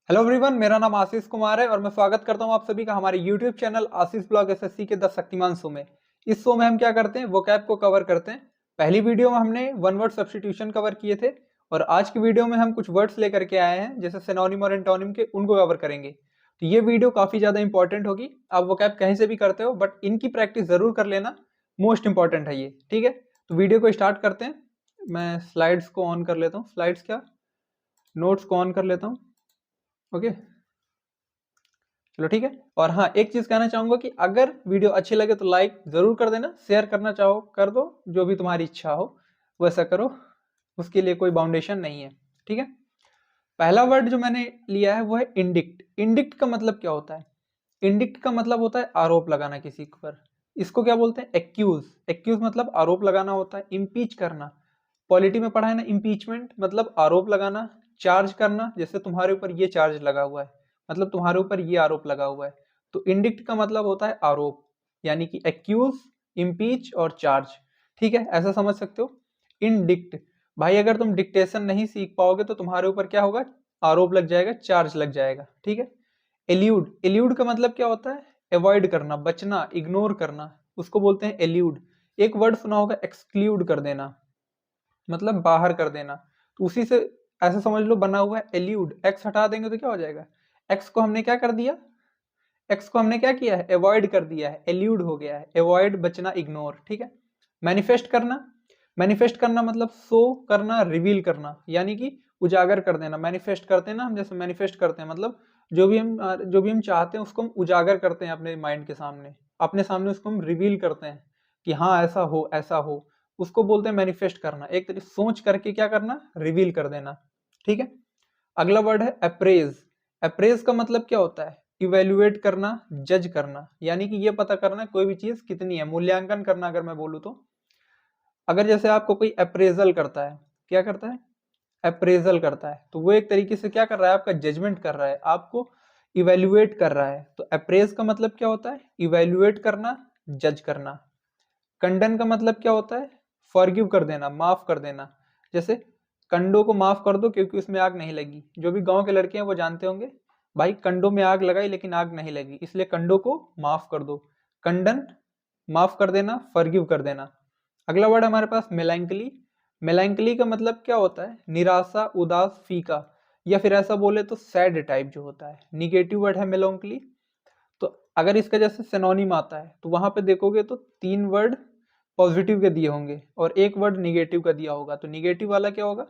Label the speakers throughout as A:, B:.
A: Hello everyone, मेरा नाम आशीष कुमार है और मैं स्वागत करता हूं आप सभी का हमारे यूट्यूब चैनल आशीष ब्लॉग एसएससी के 10 शक्तिमान शो में। इस शो में हम क्या करते हैं, वोकैब को कवर करते हैं। पहली वीडियो में हमने वन वर्ड सब्स्टिट्यूशन कवर किए थे और आज की वीडियो में हम कुछ वर्ड्स लेकर के आए हैं, जैसे सिनोनिम और एंटोनिम के, उनको कवर करेंगे। तो ये वीडियो काफी ज्यादा इंपॉर्टेंट होगी। आप वोकैब कहीं से भी करते हो बट इनकी प्रैक्टिस जरूर कर लेना, मोस्ट इंपॉर्टेंट है ये। ठीक है, तो वीडियो को स्टार्ट करते हैं। मैं स्लाइड्स को ऑन कर लेता हूँ, स्लाइड्स क्या, नोट्स को ऑन कर लेता हूँ। ओके, चलो ठीक है। और हाँ, एक चीज कहना चाहूंगा कि अगर वीडियो अच्छी लगे तो लाइक जरूर कर देना, शेयर करना चाहो कर दो, जो भी तुम्हारी इच्छा हो वैसा करो, उसके लिए कोई बाउंडेशन नहीं है। ठीक है, पहला वर्ड जो मैंने लिया है वो है इंडिक्ट। इंडिक्ट का मतलब क्या होता है? इंडिक्ट का मतलब होता है आरोप लगाना किसी पर। इसको क्या बोलते हैं? एक्यूज। एक्यूज मतलब आरोप लगाना होता है। इम्पीच करना, पॉलिटी में पढ़ा है ना, इम्पीचमेंट मतलब आरोप लगाना। चार्ज करना, जैसे तुम्हारे ऊपर ये चार्ज लगा हुआ है, मतलब तुम्हारे ऊपर ये आरोप लगा हुआ है। तो इंडिक्ट का मतलब होता है आरोप, यानी कि एक्यूज, इम्पीच और चार्ज। ठीक है, ऐसा समझ सकते हो। इंडिक्ट, भाई अगर तुम डिक्टेशन नहीं सीख पाओगे तो तुम्हारे ऊपर क्या होगा? आरोप लग जाएगा, चार्ज लग जाएगा। ठीक है। एल्यूड, एल्यूड का मतलब क्या होता है? अवॉइड करना, बचना, इग्नोर करना, उसको बोलते हैं एल्यूड। एक वर्ड सुना होगा, एक्सक्लूड कर देना, मतलब बाहर कर देना। तो उसी से ऐसा समझ लो बना हुआ है एल्यूड। एक्स हटा देंगे तो क्या हो जाएगा? एक्स को हमने क्या कर दिया? एक्स को हमने क्या किया है? अवॉइड कर दिया है, एल्यूड हो गया है। अवॉइड, बचना, इग्नोर। ठीक है। मैनिफेस्ट करना, मैनिफेस्ट करना मतलब शो करना, रिवील करना, यानी कि उजागर कर देना। मैनिफेस्ट करते हैं ना हम, जैसे मैनिफेस्ट करते हैं मतलब जो भी हम चाहते हैं उसको हम उजागर करते हैं अपने माइंड के सामने, अपने सामने उसको हम रिवील करते हैं कि हाँ ऐसा हो ऐसा हो। उसको बोलते हैं मैनिफेस्ट करना। एक तरीके सोच करके क्या करना? रिवील कर देना। ठीक है। अगला वर्ड है अप्रेज। अप्रेज का मतलब क्या होता है? इवेल्युएट करना, जज करना, यानी कि ये पता करना कोई भी चीज कितनी है, मूल्यांकन करना। अगर मैं बोलूँ तो अगर जैसे आपको कोई अप्रेजल करता है, क्या करता है? अप्रेजल करता है, तो वो एक तरीके से क्या कर रहा है? आपका जजमेंट कर रहा है, आपको इवेल्युएट कर रहा है। तो अप्रेज का मतलब क्या होता है? इवेल्युएट करना, जज करना। कंडन का मतलब क्या होता है? फॉरगिव कर देना, माफ कर देना। जैसे कंडो को माफ कर दो क्योंकि उसमें आग नहीं लगी। जो भी गांव के लड़के हैं वो जानते होंगे, भाई कंडो में आग लगाई लेकिन आग नहीं लगी, इसलिए कंडो को माफ कर दो। कंडन, माफ कर देना, फॉरगिव कर देना। अगला वर्ड हमारे पास मेलैंकली। मेलैंकली का मतलब क्या होता है? निराशा, उदास, फीका, या फिर ऐसा बोले तो सैड टाइप जो होता है। निगेटिव वर्ड है मेलैंकली। तो अगर इसका जैसे सिनोनिम आता है तो वहां पे देखोगे तो 3 वर्ड पॉजिटिव के दिए होंगे और एक वर्ड निगेटिव का दिया होगा। तो निगेटिव वाला क्या होगा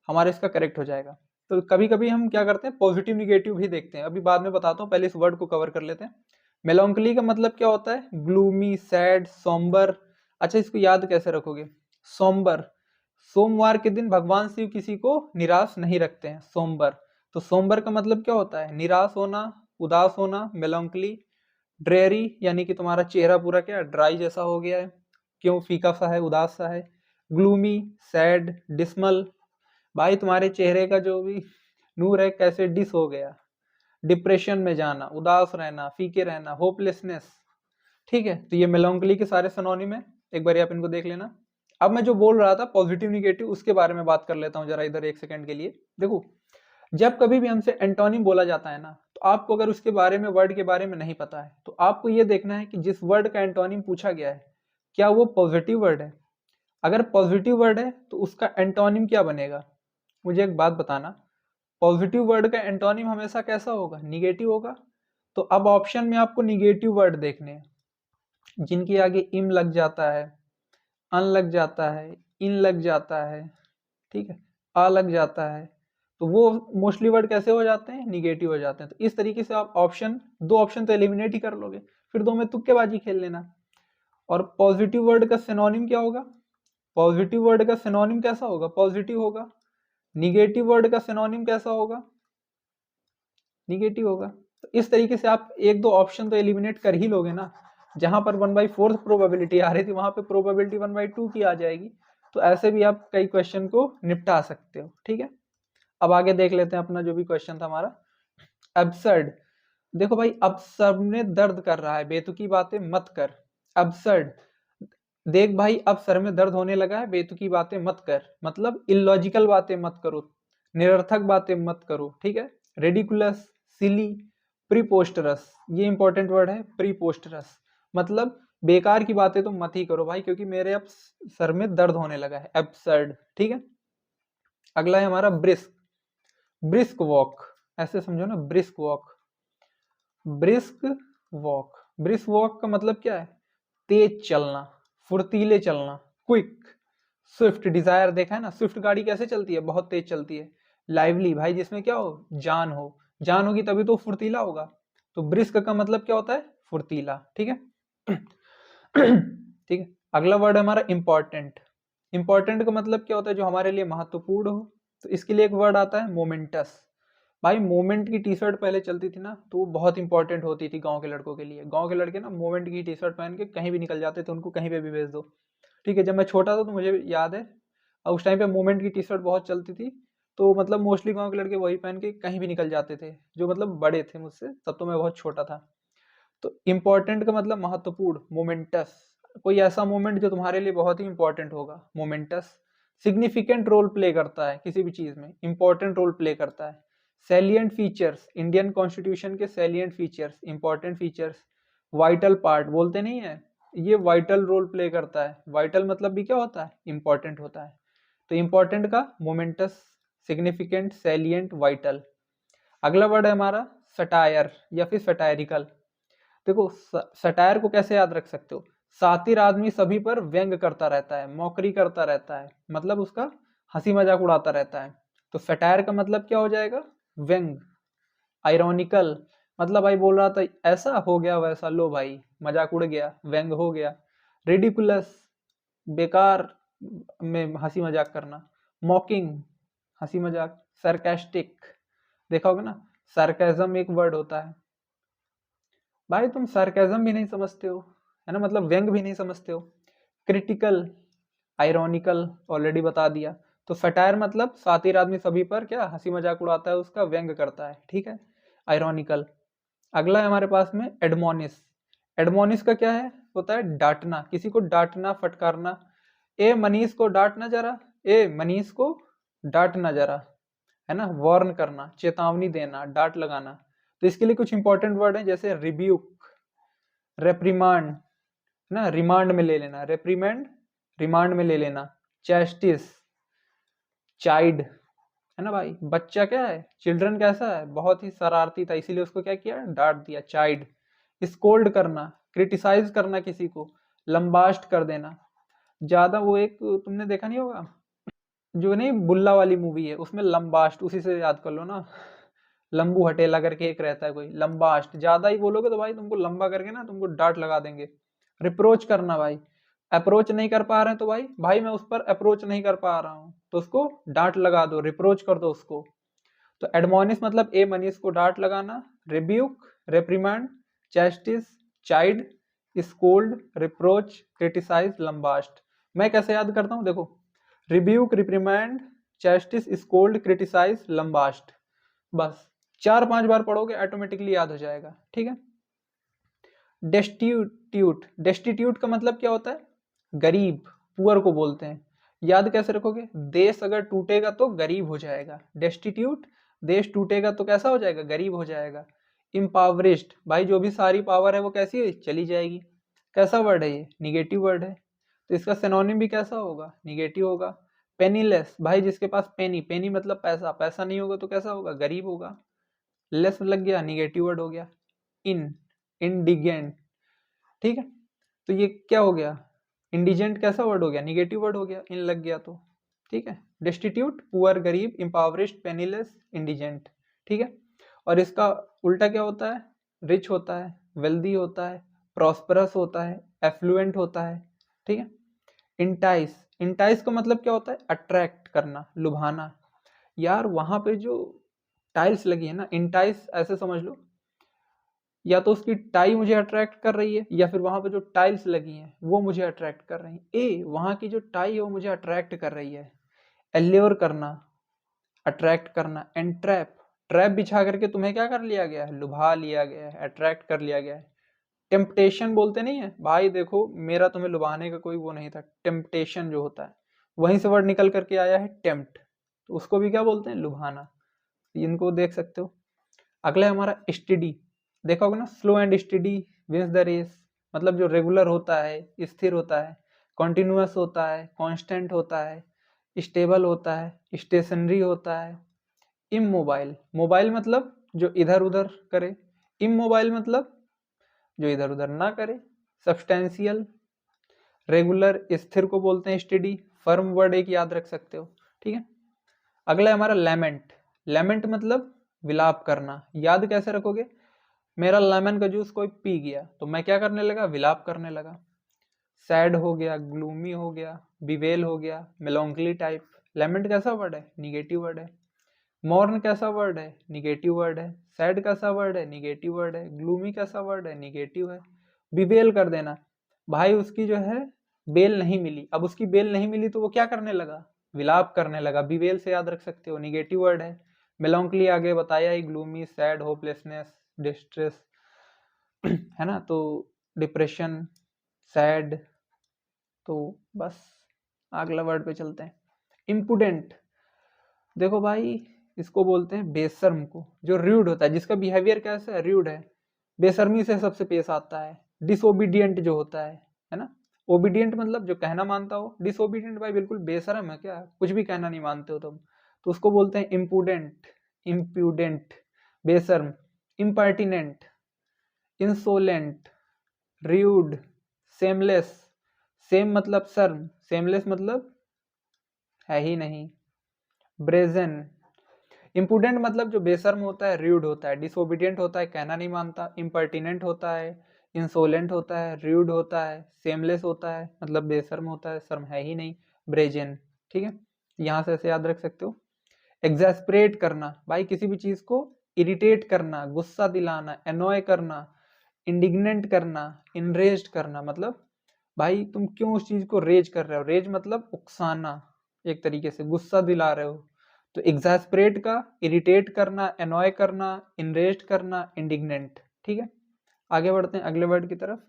A: हमारा? इसका करेक्ट हो जाएगा। तो कभी कभी हम क्या करते हैं, पॉजिटिव निगेटिव भी देखते हैं, अभी बाद में बताता हूँ, पहले इस वर्ड को कवर कर लेते हैं। मेलॉन्कली का मतलब क्या होता है? Gloomy, sad, sombre. अच्छा, इसको याद कैसे रखोगे? सोम्बर, सोमवार के दिन भगवान शिव किसी को निराश नहीं रखते हैं, सोम्बर। तो सोम्बर का मतलब क्या होता है? निराश होना, उदास होना। मेलॉन्कली, ड्रेरी यानी कि तुम्हारा चेहरा पूरा क्या ड्राई जैसा हो गया है, क्यों? फीका सा है, उदास सा है। ग्लूमी, सैड, डिसमल, भाई तुम्हारे चेहरे का जो भी नूर है कैसे डिस हो गया। डिप्रेशन में जाना, उदास रहना, फीके रहना, होपलेसनेस। ठीक है, तो ये मेलॉन्कली के सारे सिनोनिम है, एक बार आप इनको देख लेना। अब मैं जो बोल रहा था पॉजिटिव निगेटिव, उसके बारे में बात कर लेता हूँ जरा इधर एक सेकंड के लिए। देखो, जब कभी भी हमसे एंटोनिम बोला जाता है ना, तो आपको अगर उसके बारे में, वर्ड के बारे में नहीं पता है, तो आपको ये देखना है कि जिस वर्ड का एंटोनिम पूछा गया है क्या वो पॉजिटिव वर्ड है। अगर पॉजिटिव वर्ड है तो उसका एंटोनिम क्या बनेगा? मुझे एक बात बताना, पॉजिटिव वर्ड का एंटोनिम हमेशा कैसा होगा? निगेटिव होगा। तो अब ऑप्शन में आपको निगेटिव वर्ड देखने हैं जिनके आगे इम लग जाता है, अन लग जाता है, इन लग जाता है, ठीक है, आ लग जाता है, तो वो मोस्टली वर्ड कैसे हो जाते हैं? निगेटिव हो जाते हैं। तो इस तरीके से आप ऑप्शन, 2 ऑप्शन तो एलिमिनेट ही कर लोगे, फिर 2 में तुक्केबाजी खेल लेना। और पॉजिटिव वर्ड का सिनोनिम क्या होगा? पॉजिटिव वर्ड का सिनोनिम कैसा होगा? पॉजिटिव होगा। निगेटिव वर्ड का सिनोनिम कैसा होगा? निगेटिव होगा। तो इस तरीके से आप 1-2 ऑप्शन तो एलिमिनेट कर ही लोगे ना। जहां पर 1/4 प्रोबेबिलिटी आ रही थी वहां पे प्रोबेबिलिटी 1/2 की आ जाएगी। तो ऐसे भी आप कई क्वेश्चन को निपटा सकते हो। ठीक है, अब आगे देख लेते हैं अपना जो भी क्वेश्चन था हमारा। एब्सर्ड, देखो भाई, अब सर में दर्द कर रहा है, बेतुकी बातें मत कर। एब्सर्ड, देख भाई अब सर में दर्द होने लगा है, बेतुकी बातें मत कर, मतलब इलॉजिकल बातें मत करो, निरर्थक बातें मत करो। ठीक है, रेडिकुलस, सिली, प्रीपोस्टरस, ये इंपॉर्टेंट वर्ड है प्रीपोस्टरस, मतलब बेकार की बातें तो मत ही करो भाई, क्योंकि मेरे अब सर में दर्द होने लगा है। एब्सर्ड, ठीक है। अगला है हमारा ब्रिस्क, ब्रिस्क वॉक, ऐसे समझो ना, brisk walk, brisk walk. Brisk walk का मतलब क्या है? तेज चलना, फुर्तीले चलना, क्विक। स्विफ्ट, डिजायर देखा है ना, स्विफ्ट गाड़ी कैसे चलती है? बहुत तेज चलती है। लाइवली, भाई जिसमें क्या हो? जान हो, जान होगी तभी तो फुर्तीला होगा। तो ब्रिस्क का मतलब क्या होता है? फुर्तीला, ठीक है। ठीक है। अगला वर्ड है हमारा इंपॉर्टेंट। इंपॉर्टेंट का मतलब क्या होता है? जो हमारे लिए महत्वपूर्ण हो। तो इसके लिए एक वर्ड आता है मोमेंटस। भाई मोमेंट की टी शर्ट पहले चलती थी ना, तो वो बहुत इंपॉर्टेंट होती थी गांव के लड़कों के लिए। गांव के लड़के ना मोमेंट की टी शर्ट पहन के कहीं भी निकल जाते थे, उनको कहीं पे भी भेज दो। ठीक है, जब मैं छोटा था तो मुझे याद है, उस टाइम पे मोमेंट की टी शर्ट बहुत चलती थी। तो मतलब मोस्टली गांव के लड़के वही पहन के कहीं भी निकल जाते थे, जो मतलब बड़े थे मुझसे, तब तो मैं बहुत छोटा था। तो इम्पोर्टेंट का मतलब महत्वपूर्ण, मोमेंटस, कोई ऐसा मोमेंट जो तुम्हारे लिए बहुत ही इंपॉर्टेंट होगा, मोमेंटस। सिग्निफिकेंट रोल प्ले करता है किसी भी चीज में, इंपॉर्टेंट रोल प्ले करता है। सैलिएंट फीचर्स, इंडियन कॉन्स्टिट्यूशन के salient features, important features. Vital part बोलते नहीं है, ये वाइटल रोल प्ले करता है। वाइटल मतलब भी क्या होता है? इंपॉर्टेंट होता है। तो इंपॉर्टेंट का मोमेंटस, सिग्निफिकेंट, सैलिएंट, वाइटल। अगला वर्ड है हमारा सटायर या फिर सटायरिकल। देखो सटायर को कैसे याद रख सकते हो? सातिर आदमी सभी पर व्यंग करता रहता है, मौकरी करता रहता है, मतलब उसका हंसी मजाक उड़ाता रहता है। तो सटायर का मतलब क्या हो जाएगा? व्यंग। आयरॉनिकल, मतलब भाई बोल रहा था ऐसा हो गया वैसा, लो भाई मजाक उड़ गया, व्यंग हो गया। रेडिकुलस, बेकार में हंसी मजाक करना। मॉकिंग, हंसी मजाक। सरकास्टिक, देखा होगा ना, सरकाजम एक वर्ड होता है। भाई तुम सार्केज्म भी नहीं समझते हो, है ना, मतलब व्यंग भी नहीं समझते हो। क्रिटिकल, आयरॉनिकल ऑलरेडी बता दिया। तो सटायर मतलब सातिर आदमी सभी पर क्या हंसी मजाक उड़ाता है, उसका व्यंग करता है, ठीक है, आयरॉनिकल। अगला है हमारे पास में एडमोनिस। एडमोनिस का क्या है? होता है डांटना, किसी को डांटना, फटकारना। ए मनीष को डांटना जरा, ए मनीष को डांटना जरा, है ना, वार्न करना, चेतावनी देना, डांट लगाना। तो इसके लिए कुछ इंपॉर्टेंट वर्ड है, जैसे रिब्यूक, रेप्रिमांड, ना रिमांड में ले लेना, रेप्रीमेंड रिमांड में ले लेना। चैस्टिस, चाइल्ड, है ना भाई, बच्चा क्या है? चिल्ड्रन कैसा है? बहुत ही शरारती था, इसीलिए उसको क्या किया? डांट दिया, चाइल्ड। स्कोल्ड करना, क्रिटिसाइज करना किसी को, लंबास्ट कर देना। ज्यादा वो एक तुमने देखा नहीं होगा, जो नहीं बुल्ला वाली मूवी है, उसमें लंबास्ट, उसी से याद कर लो ना, लंबू हटेला करके एक रहता है कोई, लंबास्ट। ज्यादा ही बोलोगे तो भाई तुमको लंबा करके ना तुमको डांट लगा देंगे। रिप्रोच करना भाई, अप्रोच नहीं कर पा रहे हैं तो भाई भाई मैं उस पर अप्रोच नहीं कर पा रहा हूँ, तो उसको डांट लगा दो, रिप्रोच कर दो उसको। तो एडमोनिश मतलब ए मनीष को डांट लगाना, rebuke, reprimand, chastise, chide, scold, reproach, criticise, lambast. मैं कैसे याद करता हूँ देखो, rebuke, reprimand, chastise, scold, criticise, lambast. बस 4-5 बार पढ़ोगे ऑटोमेटिकली याद हो जाएगा, ठीक है। डेस्टिट्यूट, डेस्टिट्यूट का मतलब क्या होता है? गरीब, पुअर को बोलते हैं। याद कैसे रखोगे? देश अगर टूटेगा तो गरीब हो जाएगा, डेस्टिट्यूट, देश टूटेगा तो कैसा हो जाएगा? गरीब हो जाएगा। इम्पावरिस्ड, भाई जो भी सारी पावर है वो कैसी है? चली जाएगी। कैसा वर्ड है ये? निगेटिव वर्ड है, तो इसका सिनोनिम भी कैसा होगा? निगेटिव होगा। पेनीलेस, भाई जिसके पास पेनी, पेनी मतलब पैसा, पैसा नहीं होगा तो कैसा होगा? गरीब होगा। लेस लग गया, निगेटिव वर्ड हो गया। इन, इंडिगेंट, ठीक है। तो ये क्या हो गया? इंडिजेंट कैसा वर्ड हो गया? निगेटिव वर्ड हो गया, इन लग गया तो, ठीक है। डेस्टिट्यूट, पुअर, गरीब, इम्पावरिस्ड, पेनीलेस, इंडिजेंट, ठीक है। और इसका उल्टा क्या होता है? रिच होता है, वेल्दी होता है, प्रॉस्परस होता है, एफ्लुएंट होता है, ठीक है। इंटाइस, इंटाइस का मतलब क्या होता है? अट्रैक्ट करना, लुभाना। यार वहां पे जो टाइल्स लगी है ना, इंटाइस ऐसे समझ लो, या तो उसकी टाई मुझे अट्रैक्ट कर रही है, या फिर वहां पे जो टाइल्स लगी हैं वो मुझे अट्रैक्ट कर रही हैं। ए वहां की जो टाई है वो मुझे अट्रैक्ट कर रही है। एल्योर करना, अट्रैक्ट करना। एंट्रैप, ट्रैप बिछा करके तुम्हें क्या कर लिया गया है? लुभा लिया गया है, अट्रैक्ट कर लिया गया है। टेम्पटेशन बोलते नहीं है भाई, देखो मेरा तुम्हें लुभाने का कोई वो नहीं था, टेम्पटेशन जो होता है वहीं से वर्ड निकल करके आया है टेम्प्ट, तो उसको भी क्या बोलते हैं? लुभाना। इनको देख सकते हो। अगला है हमारा स्टेडी, देखा होगा ना, slow and steady wins the race, मतलब जो रेगुलर होता है, स्थिर होता है, कॉन्टिन्यूअस होता है, कांस्टेंट होता है, स्टेबल होता है, स्टेशनरी होता है। इमोबाइल, मोबाइल मतलब जो इधर उधर करे, इमोबाइल मतलब जो इधर उधर ना करे। सब्सटेंशियल, रेगुलर, स्थिर को बोलते हैं स्टेडी। फर्म वर्ड एक याद रख सकते हो, ठीक है। अगला है हमारा लेमेंट, लेमेंट मतलब विलाप करना। याद कैसे रखोगे, मेरा लेमन का जूस कोई पी गया तो मैं क्या करने लगा, विलाप करने लगा। सैड हो गया, ग्लूमी हो गया, बिवेल हो गया, मेलोंकली टाइप। लेमेंट कैसा वर्ड है, निगेटिव वर्ड है। मॉर्न कैसा वर्ड है, निगेटिव वर्ड है। सैड कैसा वर्ड है, निगेटिव वर्ड है। ग्लूमी कैसा वर्ड है, निगेटिव है। बिवेल कर देना, भाई उसकी जो है बेल नहीं मिली, अब उसकी बेल नहीं मिली तो वो क्या करने लगा, विलाप करने लगा। बिवेल से याद रख सकते हो, निगेटिव वर्ड है। मेलोंकली आगे बताया ही, ग्लूमी, सैड, होपलेसनेस, डिस्ट्रेस, है ना, तो डिप्रेशन, सैड। तो बस अगला वर्ड पे चलते हैं, इम्पुडेंट। देखो भाई, इसको बोलते हैं बेशर्म को, जो रूड होता है, जिसका बिहेवियर कैसा है, रूड है, बेशर्मी से सबसे पेश आता है। डिसोबीडियंट जो होता है ना। ओबीडियंट मतलब जो कहना मानता हो, डिसोबीडियंट भाई बिल्कुल बेशर्म है, क्या कुछ भी कहना नहीं मानते हो तुम, तो उसको बोलते हैं इम्पुडेंट, इम्प्यूडेंट, बेशर्म, impertinent, insolent, rude, shameless. Shame मतलब शर्म, सेमलेस मतलब है ही नहीं, ब्रेजन। इम्पुडेंट मतलब जो बेशर्म होता है, रूड होता है, डिसोबीडियंट होता है, कहना नहीं मानता, इम्पर्टिनेंट होता है, इंसोलेंट होता है, रूड होता है, सेमलेस होता है मतलब बेशर्म होता है, शर्म है ही नहीं, ब्रेजन। ठीक है, यहाँ से ऐसे याद रख सकते हो। एग्जैस्परेट करना, भाई किसी भी चीज को इरिटेट करना, गुस्सा दिलाना, एनॉय करना, इंडिग्नेंट करना, इनरेज्ड करना, मतलब भाई तुम क्यों उस चीज को रेज कर रहे हो, रेज मतलब उकसाना, एक तरीके से गुस्सा दिला रहे हो। तो एग्जैस्परेट का इरिटेट करना, एनॉय करना, इनरेज्ड करना, इंडिग्नेंट। ठीक है, आगे बढ़ते हैं अगले वर्ड की तरफ।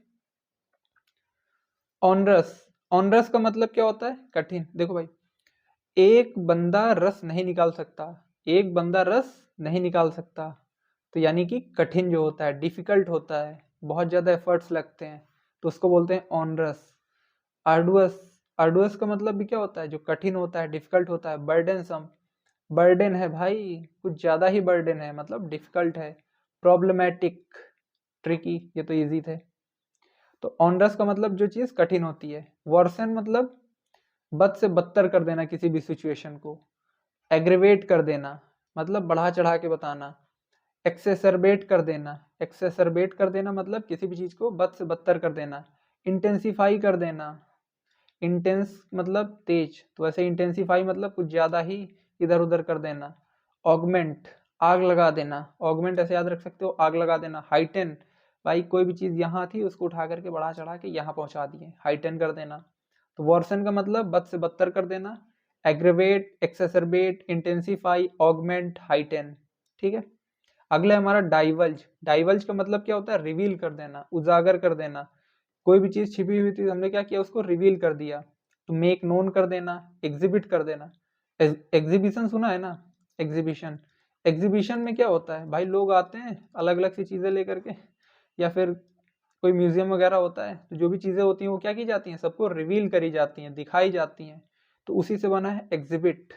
A: ऑनरस, ऑनरस का मतलब क्या होता है, कठिन। देखो भाई, एक बंदा रस नहीं निकाल सकता, एक बंदा रस नहीं निकाल सकता, तो यानी कि कठिन जो होता है, डिफिकल्ट होता है, बहुत ज्यादा एफर्ट्स लगते हैं, तो उसको बोलते हैं ऑनरस। आर्डुअस, आर्डुअस का मतलब भी क्या होता है, जो कठिन होता है, डिफिकल्ट होता है। बर्डनसम, बर्डन है भाई, कुछ ज्यादा ही बर्डन है, मतलब डिफिकल्ट है। प्रॉब्लमेटिक, ट्रिकी, ये तो इजी थे। तो ऑनरस का मतलब जो चीज कठिन होती है। वर्सन मतलब बद से बदतर कर देना किसी भी सिचुएशन को। एग्रीवेट कर देना मतलब बढ़ा चढ़ा के बताना। एक्सेसरबेट कर देना, एक्सेसरबेट कर देना मतलब किसी भी चीज को बद से बदतर कर देना। इंटेंसिफाई कर देना, इंटेंस मतलब तेज, तो ऐसे इंटेंसिफाई मतलब कुछ ज्यादा ही इधर उधर कर देना। ऑगमेंट, आग लगा देना, ऑगमेंट ऐसे याद रख सकते हो, आग लगा देना। हाइटेन, भाई कोई भी चीज यहाँ थी उसको उठा करके बढ़ा चढ़ा के यहाँ पहुंचा दिए, हाइटेन कर देना। तो वर्सन का मतलब बद से बदतर कर देना। Aggravate, exacerbate, intensify, augment, heighten. ठीक है, अगला है हमारा डाइवल्ज। डाइवल्ज का मतलब क्या होता है, रिवील कर देना, उजागर कर देना। कोई भी चीज छिपी हुई थी, हमने क्या किया, उसको रिवील कर दिया। तो मेक नोन कर देना, एग्जिबिट कर देना। एग्जीबिशन सुना है ना, एग्जीबिशन। एग्जीबिशन में क्या होता है भाई, लोग आते हैं अलग अलग सी चीजें लेकर के, या फिर कोई म्यूजियम वगैरह होता है, तो जो भी चीजें होती हैं वो क्या की जाती हैं, सबको रिवील करी जाती हैं, दिखाई जाती हैं, तो उसी से बना है एग्जिबिट।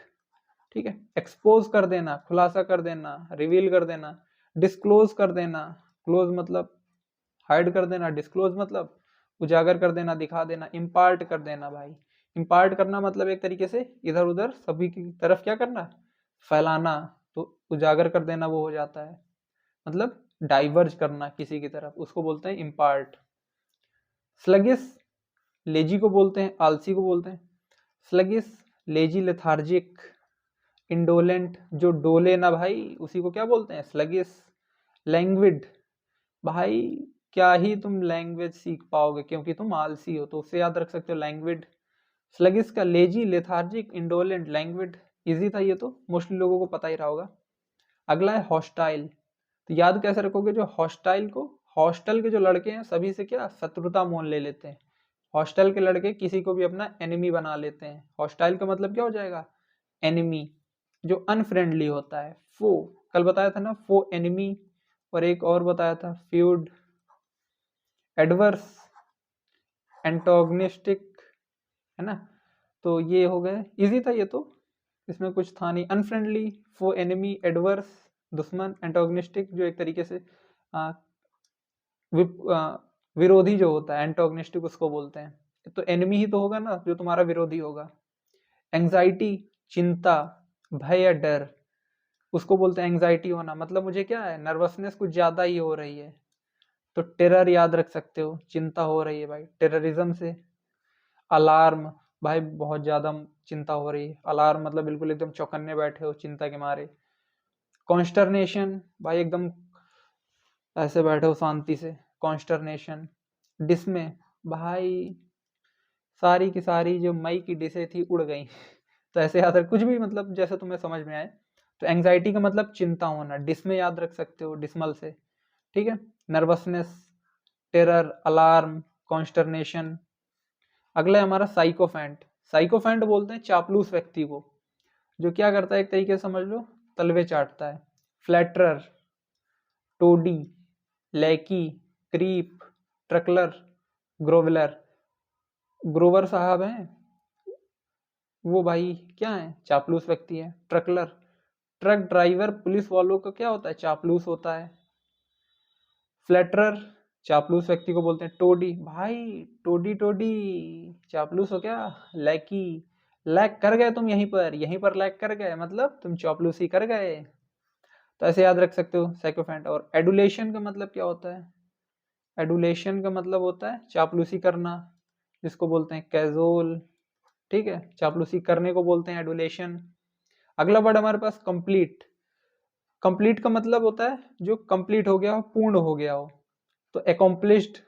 A: ठीक है, एक्सपोज कर देना, खुलासा कर देना, रिवील कर देना। डिस्क्लोज कर देना, क्लोज मतलब हाइड कर देना, डिस्क्लोज मतलब उजागर कर देना, दिखा देना। इम्पार्ट कर देना भाई, इम्पार्ट करना मतलब एक तरीके से इधर उधर सभी की तरफ क्या करना, फैलाना, तो उजागर कर देना वो हो जाता है, मतलब डाइवर्ज करना किसी की तरफ, उसको बोलते हैं इम्पार्ट। स्लगिस, लेजी को बोलते हैं, आलसी को बोलते हैं। स्लगिस, लेजी, लेथार्जिक, इंडोलेंट, जो डोले ना भाई उसी को क्या बोलते हैं, स्लगिस। लैंग्विड, भाई क्या ही तुम लैंग्वेज सीख पाओगे क्योंकि तुम आलसी हो, तो उससे याद रख सकते हो लैंग्विड। स्लगिस का लेजी, लेथार्जिक, इंडोलेंट, लैंग्विड। इजी था ये, तो मोस्टली लोगों को पता ही रहा होगा। अगला है हॉस्टाइल, तो याद कैसे रखोगे, जो हॉस्टाइल को, हॉस्टल के जो लड़के हैं सभी से क्या शत्रुता मोल ले लेते हैं। हॉस्टल के लड़के किसी को भी अपना एनिमी बना लेते हैं। हॉस्टाइल का मतलब क्या हो जाएगा, एनिमी, जो अनफ्रेंडली होता है। फो, कल बताया था ना, फो एनिमी, और एक और बताया था फ्यूड, एडवर्स, एंटोगनिस्टिक, है ना। तो ये हो गए, इजी था ये तो, इसमें कुछ था नहीं। अनफ्रेंडली, फो एनिमी, एडवर्स दुश्मन, एंटोगनिस्टिक जो एक तरीके से आ, विरोधी जो होता है, एंटोगनिस्टिक उसको बोलते हैं। तो एनिमी ही तो होगा ना जो तुम्हारा विरोधी होगा। एंजाइटी, चिंता, भय या डर, उसको बोलते हैं एंजाइटी होना, मतलब मुझे क्या है, नर्वसनेस कुछ ज्यादा ही हो रही है। तो टेरर याद रख सकते हो, चिंता हो रही है भाई टेररिज्म से। अलार्म, भाई बहुत ज्यादा चिंता हो रही है, अलार्म मतलब बिल्कुल एकदम चौकन्ने बैठे हो चिंता के मारे। कॉन्स्टरनेशन, भाई एकदम ऐसे बैठे हो शांति से, कॉन्स्टरनेशन। डिसमे, भाई सारी की सारी जो मई की डिशें थी उड़ गई तो ऐसे याद रख, कुछ भी मतलब जैसे तुम्हें समझ में आए। तो एंजाइटी का मतलब चिंता होना, डिसमे याद रख सकते हो डिसमल से, ठीक है। Nervousness, terror, alarm, consternation. अगला है हमारा साइकोफेंट। साइकोफेंट बोलते हैं चापलूस व्यक्ति को, जो क्या करता है एक तरीके से समझ लो तलवे चाटता है। फ्लैटरर, टोडी, लैकी, क्रीप, ट्रकलर, ग्रोवलर। ग्रोवर साहब हैं वो, भाई क्या है, चापलूस व्यक्ति है। ट्रकलर, ट्रक ड्राइवर पुलिस वालों का क्या होता है, चापलूस होता है। फ्लैटरर, चापलूस व्यक्ति को बोलते हैं। टोडी, भाई टोडी टोडी चापलूस हो क्या। लैकी, लैक कर गए तुम यहीं पर लैक कर गए, मतलब तुम चापलूसी कर गए। तो ऐसे याद रख सकते हो साइकोफेंट। और एडुलेशन का मतलब क्या होता है, एडुलेशन का मतलब होता है चापलूसी करना, जिसको बोलते हैं कैजोल, ठीक है। चापलूसी करने को बोलते हैं एडुलेशन। अगला वर्ड हमारे पास कंप्लीट। कंप्लीट का मतलब होता है जो कंप्लीट हो गया हो, पूर्ण हो गया हो। तो अकॉम्प्लिश्ड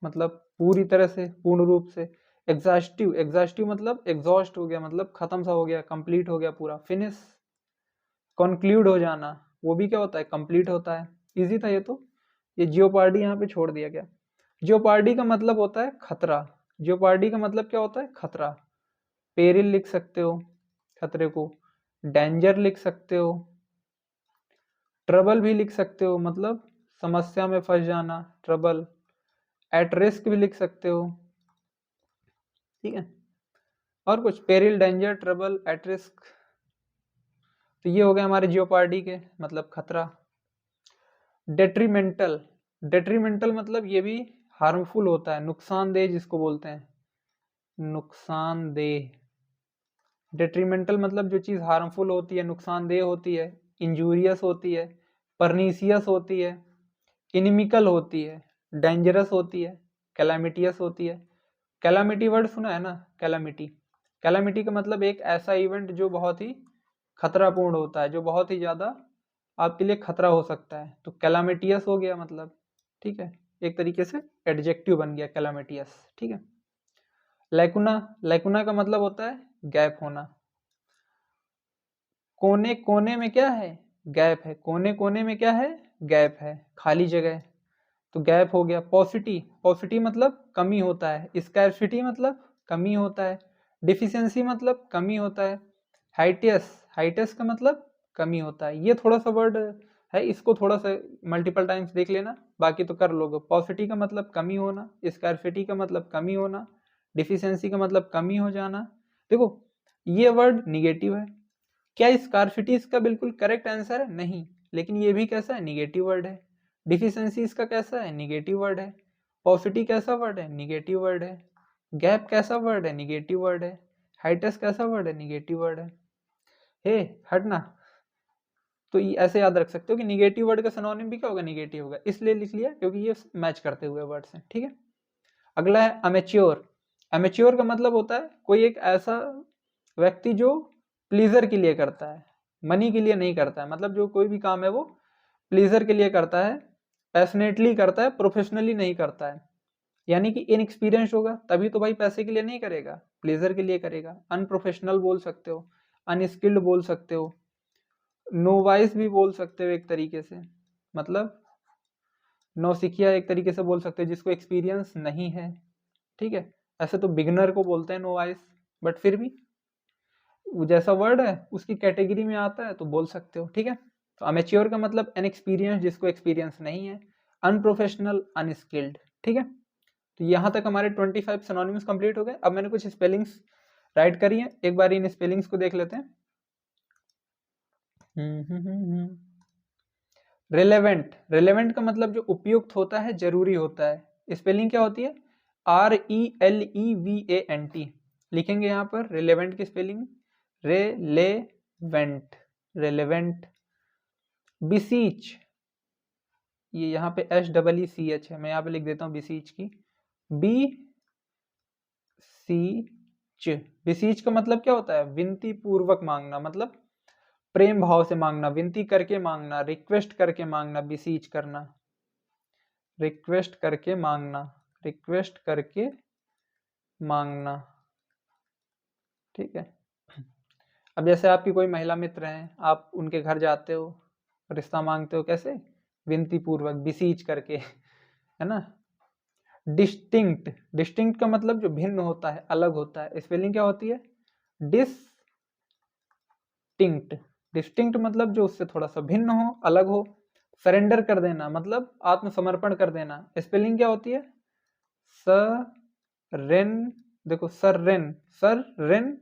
A: मतलब पूरी तरह से, पूर्ण रूप से। एग्जॉस्टिव, एग्जॉस्टिव मतलब एग्जॉस्ट हो गया, मतलब खत्म सा हो गया, कंप्लीट हो गया पूरा, फिनिश। कंक्लूड हो जाना, वो भी क्या होता है, कंप्लीट होता है। इजी था ये तो। ये जियोपार्डी यहाँ पे छोड़ दिया गया। जियोपार्डी का मतलब होता है खतरा। जियोपार्डी का मतलब क्या होता है, खतरा। पेरिल लिख सकते हो, खतरे को। डेंजर लिख सकते हो। ट्रबल भी लिख सकते हो, मतलब समस्या में फंस जाना, ट्रबल। एट रिस्क भी लिख सकते हो, ठीक है। और कुछ, peril, danger, trouble, at risk. तो ये हो गए हमारे जियोपार्डी के मतलब खतरा। डेट्रीमेंटल, डेट्रीमेंटल मतलब ये भी हार्मफुल होता है, नुकसानदेह जिसको बोलते हैं, नुकसानदेह। डेट्रीमेंटल मतलब जो चीज़ हार्मफुल होती है, नुकसानदेह होती है, इंजूरियस होती है, परनीसियस होती है, इनिमिकल होती है, डेंजरस होती है, कैलामिटियस होती है। कैलामिटी वर्ड सुना है ना, कैलामिटी। कैलामिटी का मतलब एक ऐसा इवेंट जो बहुत ही खतरापूर्ण होता है, जो बहुत ही ज़्यादा आपके लिए खतरा हो सकता है। तो कैलामिटियस हो गया मतलब, ठीक है, एक तरीके से एडजेक्टिव बन गया कैलामिटियस, ठीक है। लैकुना, लैकुना का मतलब होता है गैप होना। कोने कोने में क्या है, गैप है। कोने कोने में क्या है, गैप है, खाली जगह। तो गैप हो गया। पॉसिटी, पॉसिटी मतलब कमी होता है। स्कैर्सिटी मतलब कमी होता है। डिफिशियंसी मतलब कमी होता है। हाइटियस, हाइटियस का मतलब कमी होता है। ये थोड़ा सा वर्ड है, इसको थोड़ा सा मल्टीपल टाइम्स देख लेना, बाकी तो कर लोगे। पॉसिटी का मतलब कमी होना, स्कैर्सिटी का मतलब कमी होना, डिफिशियंसी का मतलब कमी हो जाना। देखो ये वर्ड निगेटिव है। क्या स्कार्सिटी इसका बिल्कुल करेक्ट आंसर है, नहीं, लेकिन ये भी कैसा है, निगेटिव वर्ड है। डिफिशियंसी इसका कैसा है, निगेटिव वर्ड है। पॉसिटी कैसा वर्ड है, निगेटिव वर्ड है। गैप कैसा वर्ड है, निगेटिव वर्ड है। हाइटस कैसा वर्ड है, निगेटिव वर्ड है। हे हटना। तो ऐसे याद रख सकते हो कि निगेटिव वर्ड का सिनोनिम भी क्या होगा, निगेटिव होगा, इसलिए लिख लिया क्योंकि ये मैच करते हुए वर्ड्स हैं, ठीक है। अगला है अमेच्योर। अमेच्योर का मतलब होता है कोई एक ऐसा व्यक्ति जो प्लीजर के लिए करता है, मनी के लिए नहीं करता है। मतलब जो कोई भी काम है वो प्लीजर के लिए करता है, पैशनेटली करता है, प्रोफेशनली नहीं करता है। यानी कि इनएक्सपीरियंस होगा तभी तो भाई पैसे के लिए नहीं करेगा, प्लेजर के लिए करेगा। अनप्रोफेशनल बोल सकते हो, अनस्किल्ड बोल सकते हो, नोवाइस भी बोल सकते हो एक तरीके से, मतलब नौसिखिया एक तरीके से बोल सकते हो, जिसको एक्सपीरियंस नहीं है, ठीक है। ऐसे तो बिगनर को बोलते हैं नोवाइस, बट फिर भी जैसा वर्ड है उसकी कैटेगरी में आता है तो बोल सकते हो, ठीक है। तो अमेच्योर का मतलब अनएक्सपीरियंस, जिसको एक्सपीरियंस नहीं है, अनप्रोफेशनल, अनस्किल्ड। ठीक है, तो यहाँ तक हमारे 25 सिनोनिम्स कंप्लीट हो गए। अब मैंने कुछ स्पेलिंग्स राइट करी है, एक बार इन स्पेलिंग्स को देख लेते हैं। रिलेवेंट, रिलेवेंट का मतलब जो उपयुक्त होता है, जरूरी होता है। स्पेलिंग क्या होती है? RELEVANT लिखेंगे यहाँ पर रिलेवेंट की स्पेलिंग रेलेवेंट, रिलेवेंट। बिसीच, ये यहाँ पे SEECH है, मैं यहाँ पे लिख देता हूँ बिसीच की, बिसीच का मतलब क्या होता है? विनती पूर्वक मांगना, मतलब प्रेम भाव से मांगना, विनती करके मांगना, रिक्वेस्ट करके मांगना, बिसीच करना, रिक्वेस्ट करके मांगना, रिक्वेस्ट करके मांगना। ठीक है, अब जैसे आपकी कोई महिला मित्र हैं, आप उनके घर जाते हो, रिश्ता मांगते हो, कैसे? विनती पूर्वक, बिसीच करके, है ना। डिस्टिंक्ट, डिस्टिंक्ट का मतलब जो भिन्न होता है, अलग होता है। स्पेलिंग क्या होती है? डिस्टिंक्ट, डिस्टिंक्ट मतलब जो उससे थोड़ा सा भिन्न हो, अलग हो। सरेंडर कर देना मतलब आत्मसमर्पण कर देना। स्पेलिंग क्या होती है? सरेन, देखो सरेन, सरेन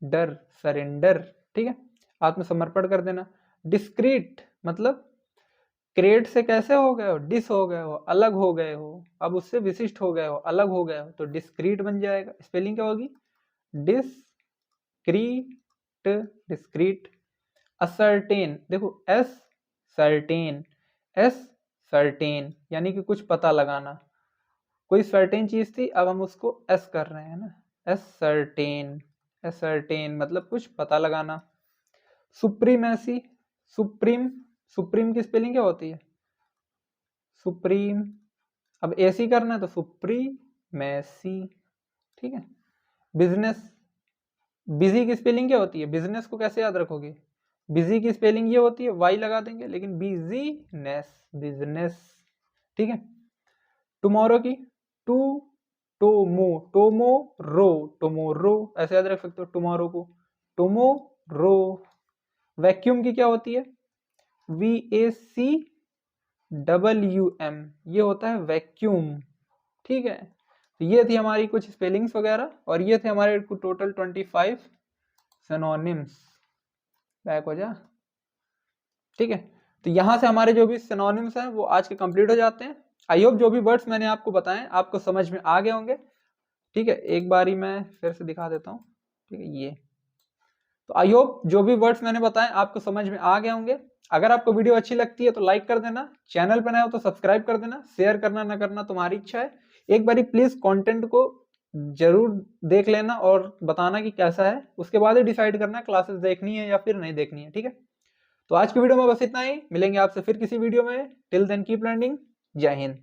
A: डर, सरेंडर। ठीक है, आत्मसमर्पण कर देना। डिस्क्रीट मतलब क्रिएट से कैसे हो गए हो? डिस हो गए हो, अलग हो गए हो, अब उससे विशिष्ट हो गए हो, अलग हो गए हो, तो डिस्क्रीट बन जाएगा। स्पेलिंग क्या होगी? Discrete, discrete. असर्टेन, देखो एस सर्टेन, एस सर्टेन यानी कि कुछ पता लगाना। कोई सर्टेन चीज थी, अब हम उसको एस कर रहे हैं ना, एस सर्टेन, एस सर्टेन मतलब कुछ पता लगाना। सुप्रीमेसी, सुप्रीम, सुप्रीम की स्पेलिंग क्या होती है? सुप्रीम, अब एसी करना है तो सुप्रीमेसी। ठीक है, बिजनेस, बिजी की स्पेलिंग क्या होती है? बिजनेस को कैसे याद रखोगे? बिजी की स्पेलिंग ये होती है, वाई लगा देंगे, लेकिन बिजीनेस, बिजनेस। ठीक है, टुमारो की टू, टोमो, टोमोरो, टोमोरो ऐसे याद रख सकते हो टुमारो को, टोमोरो। वैक्यूम की क्या होती है? VACWM, ये होता है वैक्यूम। ठीक है, तो ये थी हमारी कुछ स्पेलिंग्स वगैरह, और ये थे हमारे टोटल 25 सिनोनिम्स। बैक हो जा। ठीक है, तो यहाँ से हमारे जो भी सिनोनिम्स हैं वो आज के कंप्लीट हो जाते हैं। आई होप जो भी वर्ड्स मैंने आपको बताए आपको समझ में आ गए होंगे। ठीक है, एक बारी मैं फिर से दिखा देता हूँ। ठीक है, ये तो आई होप जो भी वर्ड्स मैंने बताए आपको समझ में आ गए होंगे। अगर आपको वीडियो अच्छी लगती है तो लाइक कर देना, चैनल पर नए हो तो सब्सक्राइब कर देना, शेयर करना ना करना तुम्हारी इच्छा है। एक बारी प्लीज कंटेंट को जरूर देख लेना और बताना कि कैसा है, उसके बाद ही डिसाइड करना क्लासेस देखनी है या फिर नहीं देखनी है। ठीक है, तो आज की वीडियो में बस इतना ही, मिलेंगे आपसे फिर किसी वीडियो में। टिल देन कीप लर्निंग, जय हिंद।